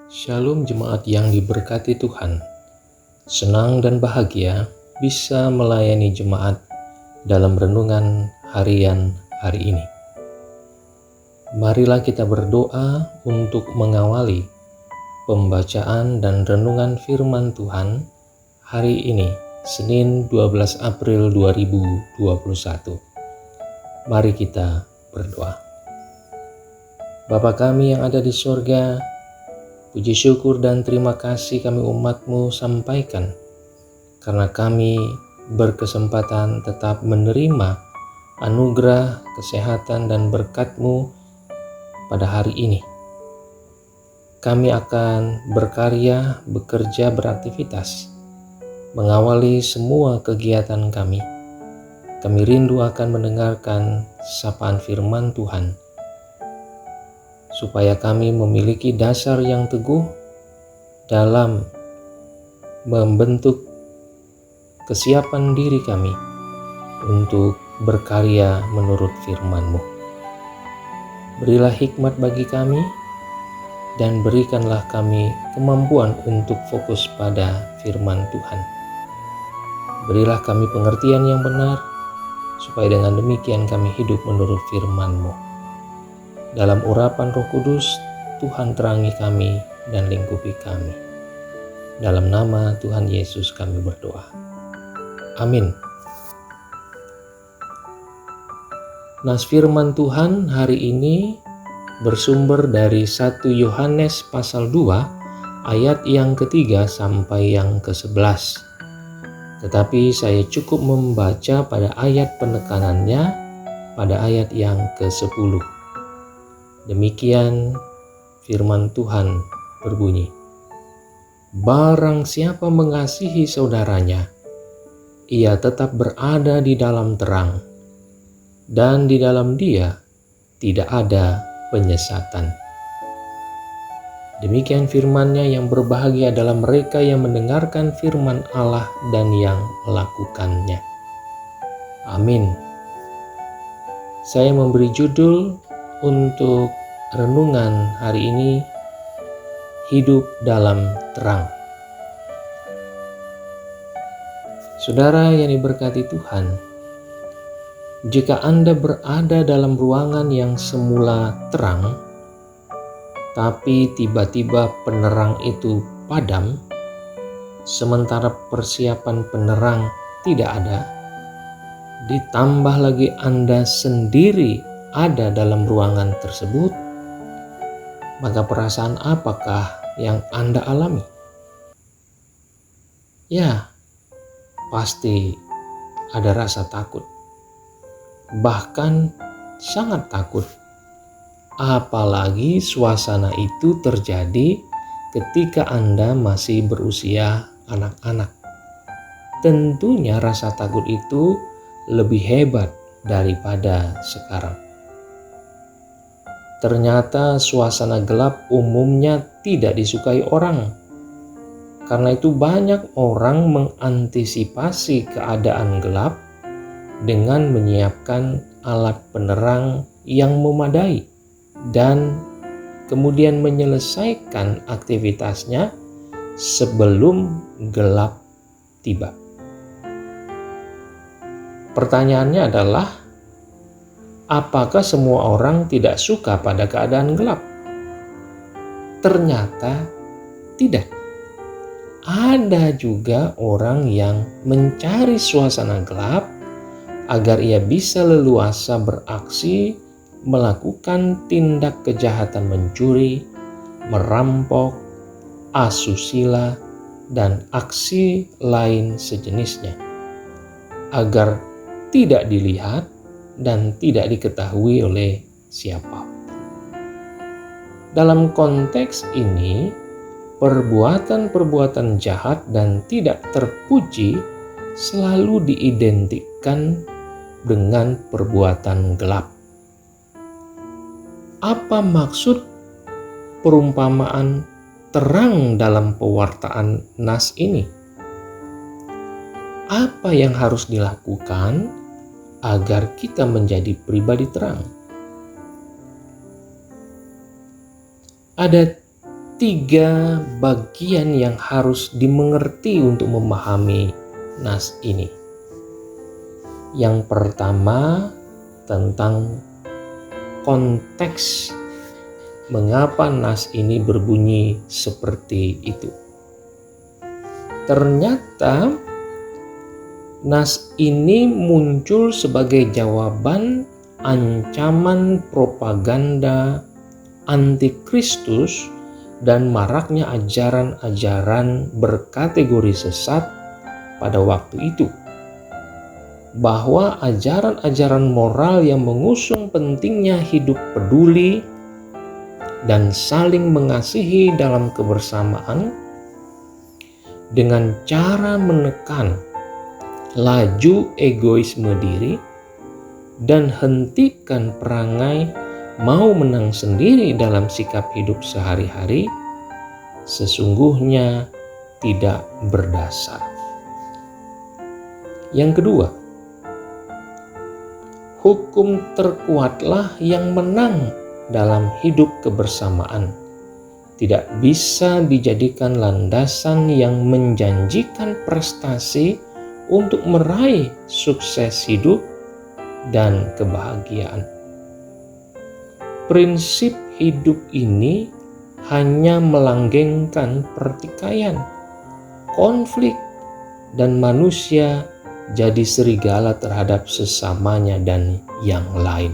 Shalom jemaat yang diberkati Tuhan. Senang dan bahagia bisa melayani jemaat dalam renungan harian hari ini. Marilah kita berdoa untuk mengawali pembacaan dan renungan firman Tuhan hari ini, Senin 12 April 2021. Mari kita berdoa. Bapa kami yang ada di sorga, puji syukur dan terima kasih kami umat-Mu sampaikan karena kami berkesempatan tetap menerima anugerah, kesehatan dan berkat-Mu pada hari ini. Kami akan berkarya, bekerja, beraktivitas, mengawali semua kegiatan kami. Kami rindu akan mendengarkan sapaan firman Tuhan, supaya kami memiliki dasar yang teguh dalam membentuk kesiapan diri kami untuk berkarya menurut firman-Mu. Berilah hikmat bagi kami dan berikanlah kami kemampuan untuk fokus pada firman Tuhan. Berilah kami pengertian yang benar, supaya dengan demikian kami hidup menurut firman-Mu. Dalam urapan Roh Kudus, Tuhan terangi kami dan lingkupi kami. Dalam nama Tuhan Yesus kami berdoa. Amin. Nas firman Tuhan hari ini bersumber dari 1 Yohanes pasal 2 ayat yang ketiga sampai yang ke-11. Tetapi saya cukup membaca pada ayat penekanannya pada ayat yang ke-10. Demikian firman Tuhan berbunyi, barang siapa mengasihi saudaranya, ia tetap berada di dalam terang, dan di dalam dia tidak ada penyesatan. Demikian firman-Nya, yang berbahagia adalah mereka yang mendengarkan firman Allah dan yang melakukannya. Amin. Saya memberi judul untuk renungan hari ini, hidup dalam terang. Saudara yang diberkati Tuhan, jika Anda berada dalam ruangan yang semula terang, tapi tiba-tiba penerang itu padam, sementara persiapan penerang tidak ada, ditambah lagi Anda sendiri ada dalam ruangan tersebut, maka perasaan apakah yang Anda alami? Ya, pasti ada rasa takut, bahkan sangat takut. Apalagi suasana itu terjadi ketika Anda masih berusia anak-anak. Tentunya rasa takut itu lebih hebat daripada sekarang. Ternyata suasana gelap umumnya tidak disukai orang. Karena itu banyak orang mengantisipasi keadaan gelap dengan menyiapkan alat penerang yang memadai dan kemudian menyelesaikan aktivitasnya sebelum gelap tiba. Pertanyaannya adalah, apakah semua orang tidak suka pada keadaan gelap? Ternyata tidak. Ada juga orang yang mencari suasana gelap agar ia bisa leluasa beraksi, melakukan tindak kejahatan mencuri, merampok, asusila, dan aksi lain sejenisnya, agar tidak dilihat dan tidak diketahui oleh siapa. Dalam konteks ini, perbuatan-perbuatan jahat dan tidak terpuji selalu diidentikan dengan perbuatan gelap. Apa maksud perumpamaan terang dalam pewartaan nas ini? Apa yang harus dilakukan agar kita menjadi pribadi terang? Ada 3 bagian yang harus dimengerti untuk memahami nas ini. Yang pertama, tentang konteks mengapa nas ini berbunyi seperti itu. Ternyata nas ini muncul sebagai jawaban ancaman propaganda antikristus dan maraknya ajaran-ajaran berkategori sesat pada waktu itu. Bahwa ajaran-ajaran moral yang mengusung pentingnya hidup peduli dan saling mengasihi dalam kebersamaan dengan cara menekan laju egoisme diri dan hentikan perangai mau menang sendiri dalam sikap hidup sehari-hari, sesungguhnya tidak berdasar. Yang kedua, hukum terkuatlah yang menang dalam hidup kebersamaan. Tidak bisa dijadikan landasan yang menjanjikan prestasi untuk meraih sukses hidup dan kebahagiaan. Prinsip hidup ini hanya melanggengkan pertikaian, konflik, dan manusia jadi serigala terhadap sesamanya dan yang lain.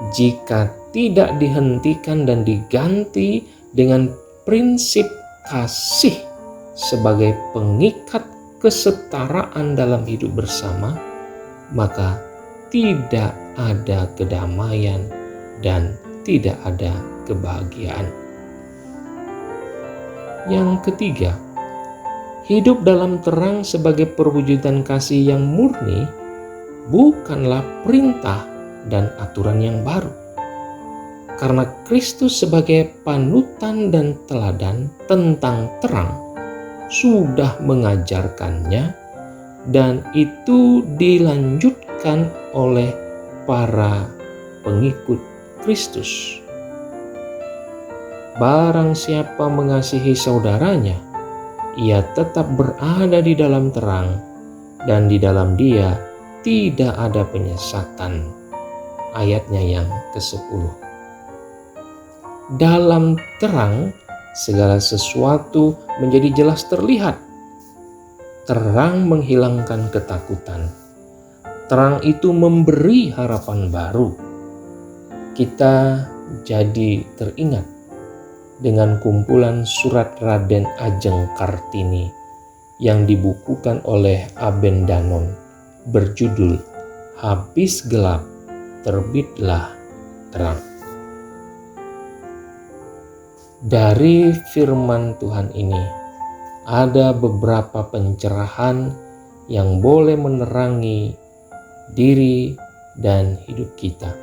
Jika tidak dihentikan dan diganti dengan prinsip kasih sebagai pengikat kesetaraan dalam hidup bersama, maka tidak ada kedamaian dan tidak ada kebahagiaan. Yang ketiga, hidup dalam terang sebagai perwujudan kasih yang murni bukanlah perintah dan aturan yang baru. Karena Kristus sebagai panutan dan teladan tentang terang sudah mengajarkannya, dan itu dilanjutkan oleh para pengikut Kristus. Barang siapa mengasihi saudaranya, ia tetap berada di dalam terang, dan di dalam dia tidak ada penyesatan. Ayatnya yang ke-10. Dalam terang, segala sesuatu menjadi jelas terlihat. Terang menghilangkan ketakutan. Terang itu memberi harapan baru. Kita jadi teringat dengan kumpulan surat Raden Ajeng Kartini yang dibukukan oleh Aben Danon berjudul Habis Gelap, Terbitlah Terang. Dari firman Tuhan ini ada beberapa pencerahan yang boleh menerangi diri dan hidup kita.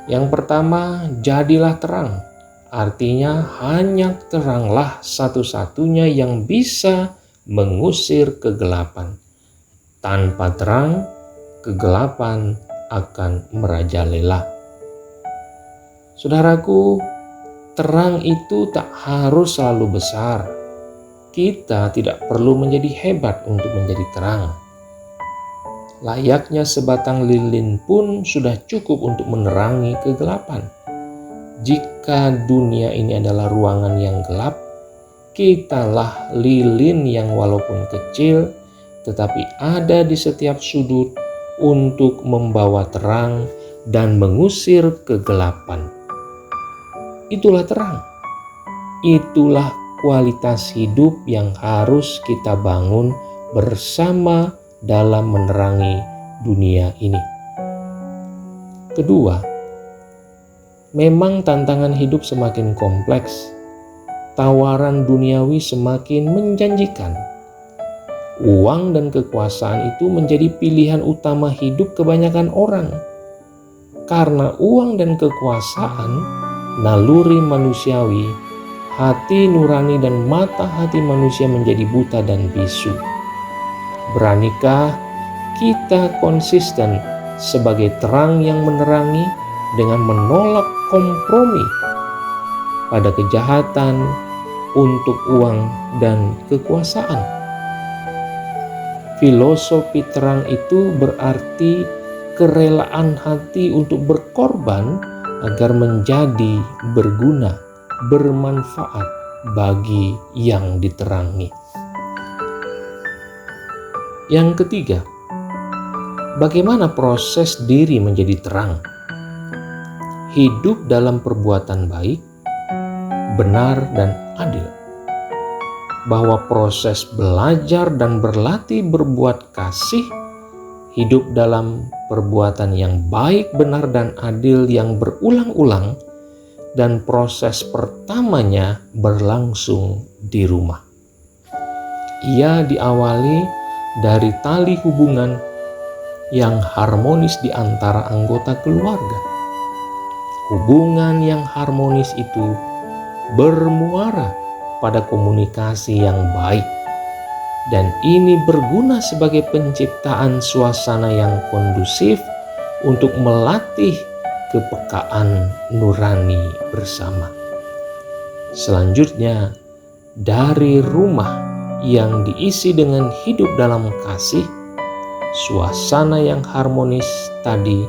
Yang pertama, jadilah terang. Artinya hanya teranglah satu-satunya yang bisa mengusir kegelapan. Tanpa terang, kegelapan akan merajalela. Saudaraku, terang itu tak harus selalu besar. Kita tidak perlu menjadi hebat untuk menjadi terang. Layaknya sebatang lilin pun sudah cukup untuk menerangi kegelapan. Jika dunia ini adalah ruangan yang gelap, kitalah lilin yang walaupun kecil, tetapi ada di setiap sudut untuk membawa terang dan mengusir kegelapan. Itulah terang. Itulah kualitas hidup yang harus kita bangun bersama dalam menerangi dunia ini. Kedua, memang tantangan hidup semakin kompleks. Tawaran duniawi semakin menjanjikan. Uang dan kekuasaan itu menjadi pilihan utama hidup kebanyakan orang. Karena uang dan kekuasaan, naluri manusiawi, hati nurani dan mata hati manusia menjadi buta dan bisu. Beranikah kita konsisten sebagai terang yang menerangi dengan menolak kompromi pada kejahatan untuk uang dan kekuasaan. Filosofi terang itu berarti kerelaan hati untuk berkorban agar menjadi berguna, bermanfaat bagi yang diterangi. Yang ketiga, bagaimana proses diri menjadi terang? Hidup dalam perbuatan baik, benar dan adil. Bahwa proses belajar dan berlatih berbuat kasih, hidup dalam perbuatan yang baik, benar dan adil yang berulang-ulang, dan proses pertamanya berlangsung di rumah. Ia diawali dari tali hubungan yang harmonis di antara anggota keluarga. Hubungan yang harmonis itu bermuara pada komunikasi yang baik, dan ini berguna sebagai penciptaan suasana yang kondusif untuk melatih kepekaan nurani bersama. Selanjutnya, dari rumah yang diisi dengan hidup dalam kasih, suasana yang harmonis tadi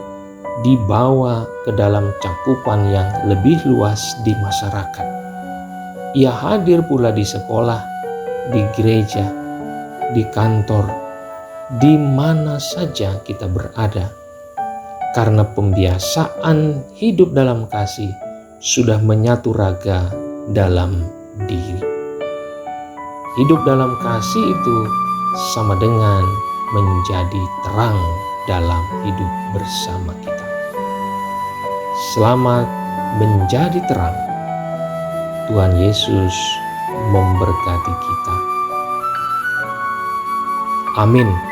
dibawa ke dalam cakupan yang lebih luas di masyarakat. Ia hadir pula di sekolah, di gereja, di kantor, di mana saja kita berada. Karena pembiasaan hidup dalam kasih sudah menyatu raga dalam diri. Hidup dalam kasih itu sama dengan menjadi terang dalam hidup bersama kita. Selamat menjadi terang. Tuhan Yesus memberkati kita. Amin.